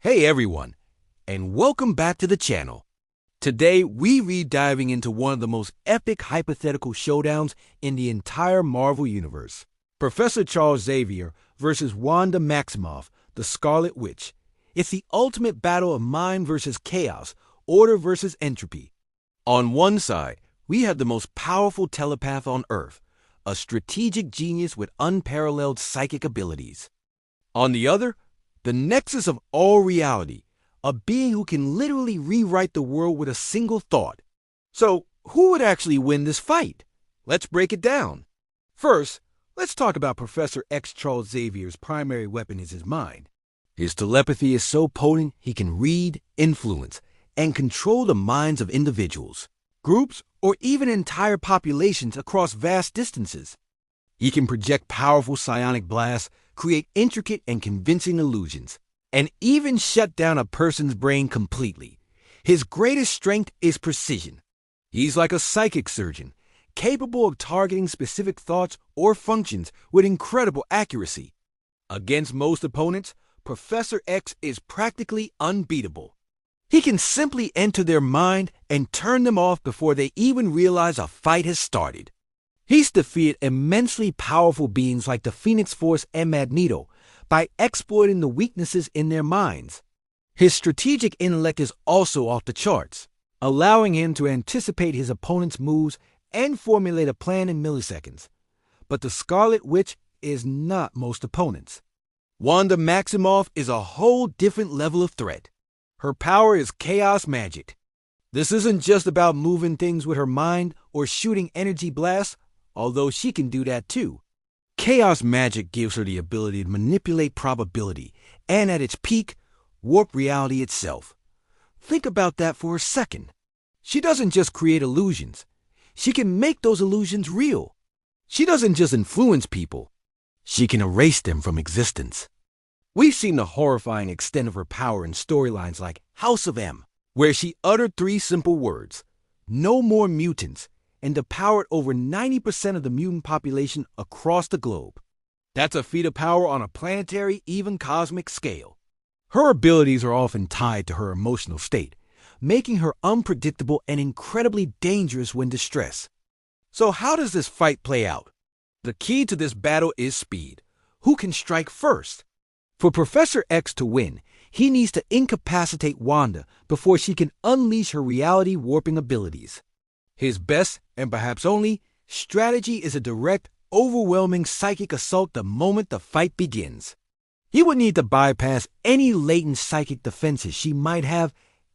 Hey everyone, and welcome back to the channel. Today we diving into one of the most epic hypothetical showdowns in the entire Marvel Universe. Professor Charles Xavier versus Wanda Maximoff, the Scarlet Witch. It's the ultimate battle of mind versus chaos, order versus entropy. On one side, we have the most powerful telepath on Earth, a strategic genius with unparalleled psychic abilities. On the other, the nexus of all reality, a being who can literally rewrite the world with a single thought. So, who would actually win this fight? Let's break it down. First, let's talk about Professor X. Charles Xavier's primary weapon is his mind. His telepathy is so potent he can read, influence, and control the minds of individuals, groups, or even entire populations across vast distances. He can project powerful psionic blasts, create intricate and convincing illusions, and even shut down a person's brain completely. His greatest strength is precision. He's like a psychic surgeon, capable of targeting specific thoughts or functions with incredible accuracy. Against most opponents, Professor X is practically unbeatable. He can simply enter their mind and turn them off before they even realize a fight has started. He's defeated immensely powerful beings like the Phoenix Force and Magneto by exploiting the weaknesses in their minds. His strategic intellect is also off the charts, allowing him to anticipate his opponent's moves and formulate a plan in milliseconds. But the Scarlet Witch is not most opponents. Wanda Maximoff is a whole different level of threat. Her power is chaos magic. This isn't just about moving things with her mind or shooting energy blasts, although she can do that too. Chaos magic gives her the ability to manipulate probability and, at its peak, warp reality itself. Think about that for a second. She doesn't just create illusions. She can make those illusions real. She doesn't just influence people. She can erase them from existence. We've seen the horrifying extent of her power in storylines like House of M, where she uttered 3 simple words: "No more mutants," and depowered over 90% of the mutant population across the globe. That's a feat of power on a planetary, even cosmic scale. Her abilities are often tied to her emotional state, making her unpredictable and incredibly dangerous when distressed. So how does this fight play out? The key to this battle is speed. Who can strike first? For Professor X to win, he needs to incapacitate Wanda before she can unleash her reality-warping abilities. His best, and perhaps only, strategy is a direct, overwhelming psychic assault the moment the fight begins. He would need to bypass any latent psychic defenses she might have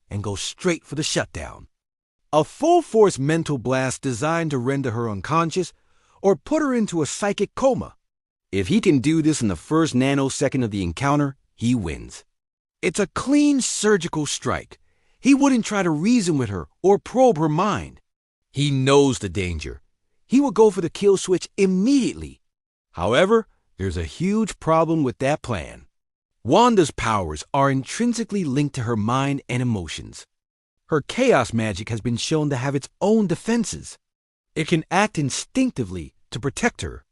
and go straight for the shutdown. A full-force mental blast designed to render her unconscious or put her into a psychic coma. If he can do this in the first nanosecond of the encounter, he wins. It's a clean surgical strike. He wouldn't try to reason with her or probe her mind. He knows the danger. He will go for the kill switch immediately. However, there's a huge problem with that plan. Wanda's powers are intrinsically linked to her mind and emotions. Her chaos magic has been shown to have its own defenses. It can act instinctively to protect her.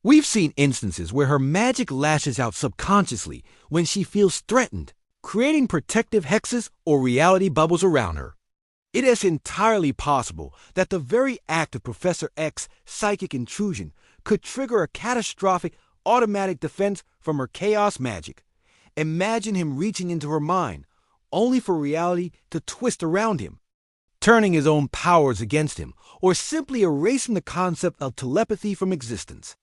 We've seen instances where her magic lashes out subconsciously when she feels threatened, creating protective hexes or reality bubbles around her. It is entirely possible that the very act of Professor X's psychic intrusion could trigger a catastrophic automatic defense from her chaos magic. Imagine him reaching into her mind, only for reality to twist around him, turning his own powers against him, or simply erasing the concept of telepathy from existence.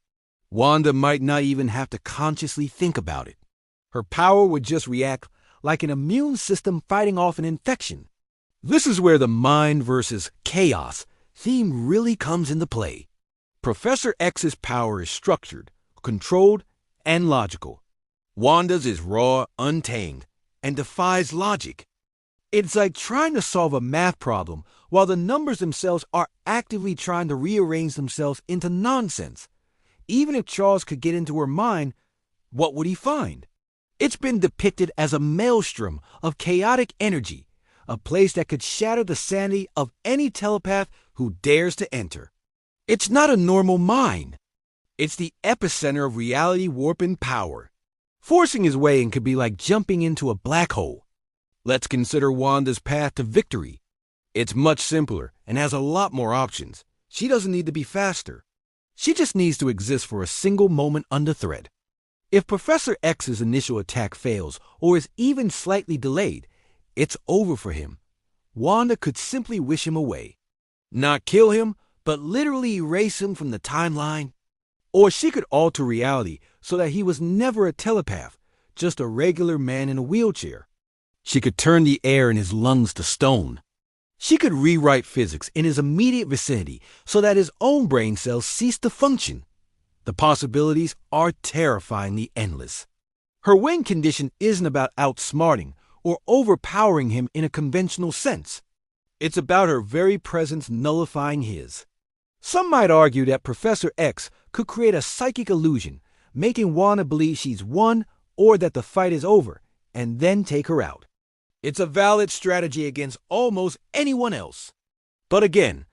Wanda might not even have to consciously think about it. Her power would just react like an immune system fighting off an infection. This is where the mind versus chaos theme really comes into play. Professor X's power is structured, controlled, and logical. Wanda's is raw, untamed, and defies logic. It's like trying to solve a math problem while the numbers themselves are actively trying to rearrange themselves into nonsense. Even if Charles could get into her mind, what would he find? It's been depicted as a maelstrom of chaotic energy, a place that could shatter the sanity of any telepath who dares to enter. It's not a normal mind. It's the epicenter of reality warping power. Forcing his way in could be like jumping into a black hole. Let's consider Wanda's path to victory. It's much simpler and has a lot more options. She doesn't need to be faster. She just needs to exist for a single moment under threat. If Professor X's initial attack fails or is even slightly delayed, it's over for him. Wanda could simply wish him away. Not kill him, but literally erase him from the timeline. Or she could alter reality so that he was never a telepath, just a regular man in a wheelchair. She could turn the air in his lungs to stone. She could rewrite physics in his immediate vicinity so that his own brain cells cease to function. The possibilities are terrifyingly endless. Her win condition isn't about outsmarting or overpowering him in a conventional sense. It's about her very presence nullifying his. Some might argue that Professor X could create a psychic illusion, making Wanda believe she's won or that the fight is over, and then take her out. It's a valid strategy against almost anyone else. But again,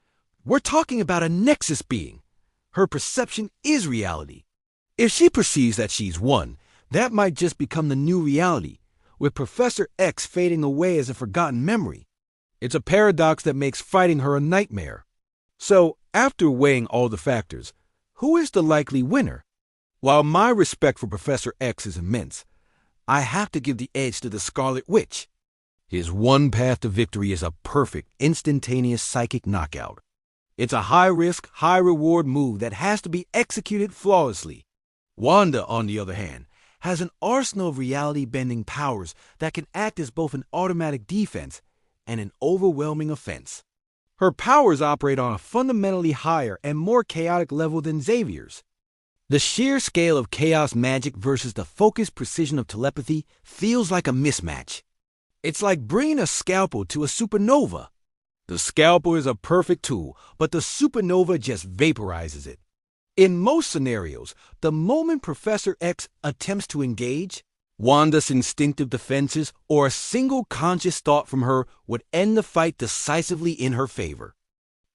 we're talking about a Nexus being. Her perception is reality. If she perceives that she's won, that might just become the new reality, with Professor X fading away as a forgotten memory. It's a paradox that makes fighting her a nightmare. So, after weighing all the factors, who is the likely winner? While my respect for Professor X is immense, I have to give the edge to the Scarlet Witch. His one path to victory is a perfect, instantaneous psychic knockout. It's a high-risk, high-reward move that has to be executed flawlessly. Wanda, on the other hand, has an arsenal of reality-bending powers that can act as both an automatic defense and an overwhelming offense. Her powers operate on a fundamentally higher and more chaotic level than Xavier's. The sheer scale of chaos magic versus the focused precision of telepathy feels like a mismatch. It's like bringing a scalpel to a supernova. The scalpel is a perfect tool, but the supernova just vaporizes it. In most scenarios, the moment Professor X attempts to engage, Wanda's instinctive defenses or a single conscious thought from her would end the fight decisively in her favor.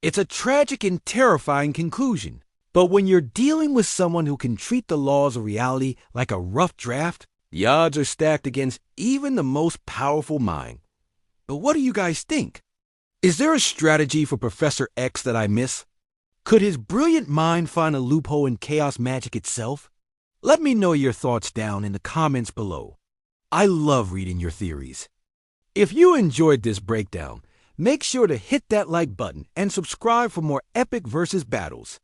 It's a tragic and terrifying conclusion, but when you're dealing with someone who can treat the laws of reality like a rough draft, the odds are stacked against even the most powerful mind. But what do you guys think? Is there a strategy for Professor X that I miss? Could his brilliant mind find a loophole in chaos magic itself? Let me know your thoughts down in the comments below. I love reading your theories. If you enjoyed this breakdown, make sure to hit that like button and subscribe for more epic versus battles.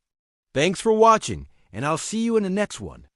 Thanks for watching, and I'll see you in the next one.